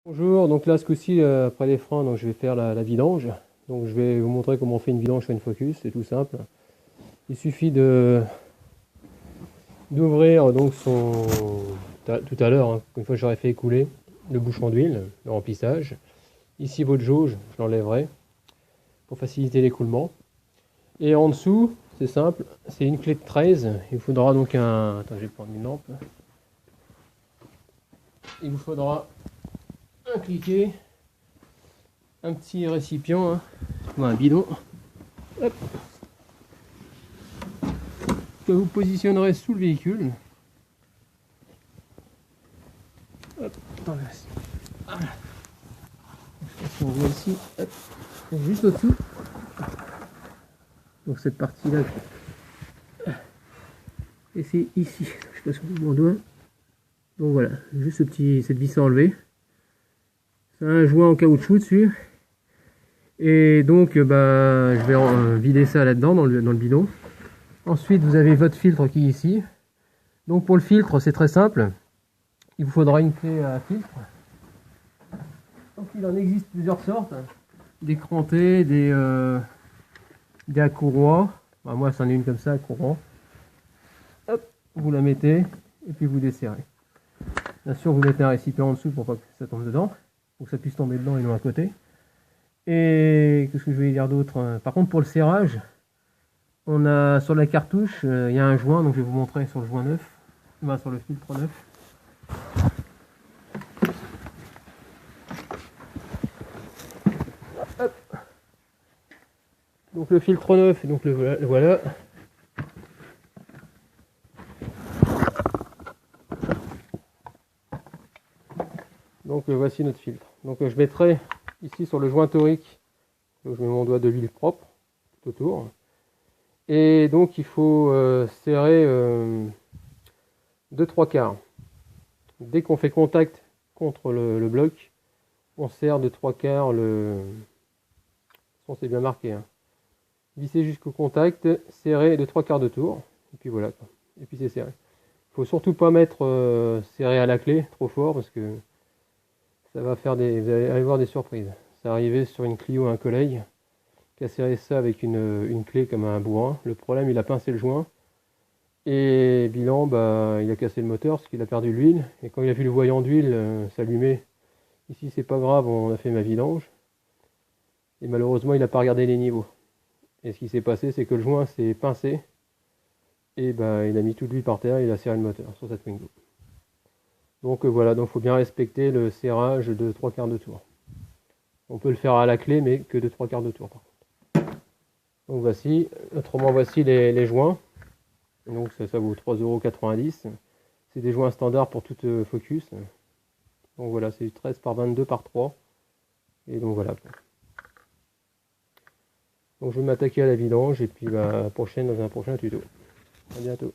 Bonjour, donc là ce coup-ci après les freins, donc je vais faire la vidange. Donc je vais vous montrer comment on fait une vidange sur une Focus, c'est tout simple. Il suffit d'ouvrir donc tout à l'heure, hein, une fois que j'aurai fait écouler le bouchon d'huile, le remplissage. Ici votre jauge, je l'enlèverai pour faciliter l'écoulement. Et en dessous, c'est simple, c'est une clé de 13. Il vous faudra donc un... Attends, je vais prendre une lampe. Il vous faudra un cliquet, un petit récipient, ou un bidon, hop, que vous positionnerez sous le véhicule. Hop, on voit ici, hop, juste au-dessous. Donc cette partie-là, et c'est ici, je passe mon doigt. Donc voilà, juste cette vis à enlever. C'est un joint en caoutchouc dessus. Et donc je vais vider ça là-dedans dans le bidon. Ensuite vous avez votre filtre qui est ici. Donc pour le filtre c'est très simple. Il vous faudra une clé à filtre. Donc il en existe plusieurs sortes. Des crantés, des à courroie. Moi c'en est une comme ça à courant. Hop, vous la mettez et puis vous desserrez. Bien sûr vous mettez un récipient en dessous pour pas que ça tombe dedans. Pour que ça puisse tomber dedans et non à côté. Et qu'est-ce que je vais dire d'autre? Par contre pour le serrage, on a sur la cartouche, il y a un joint, donc je vais vous montrer sur le joint neuf, sur le filtre neuf. Hop. Donc le filtre neuf, donc le voilà. Donc voici notre filtre. Donc je mettrai ici sur le joint torique, donc je mets mon doigt de l'huile propre tout autour. Et donc il faut serrer de 3/4. Dès qu'on fait contact contre le bloc, on serre de 3/4 le... C'est bien marqué. Visser jusqu'au contact, serrer de 3/4 de tour. Et puis voilà. Et puis c'est serré. Il faut surtout pas mettre serré à la clé trop fort parce que ça va faire des... Vous allez voir des surprises. C'est arrivé sur une Clio, un collègue qui a serré ça avec une clé comme un bourrin. Le problème, il a pincé le joint. Et bilan, il a cassé le moteur parce qu'il a perdu l'huile. Et quand il a vu le voyant d'huile s'allumer, ici c'est pas grave, on a fait ma vidange. Et malheureusement, il n'a pas regardé les niveaux. Et ce qui s'est passé, c'est que le joint s'est pincé. Et il a mis toute l'huile par terre et il a serré le moteur sur cette Twingo. Donc voilà, donc il faut bien respecter le serrage de 3/4 de tour. On peut le faire à la clé, mais que de 3/4 de tour par contre. Donc voici, autrement voici les joints. Donc ça vaut 3,90 €. C'est des joints standards pour toute Focus. Donc voilà, c'est 13 par 22 par 3. Et donc voilà. Donc je vais m'attaquer à la vidange et puis prochaine dans un prochain tuto. À bientôt.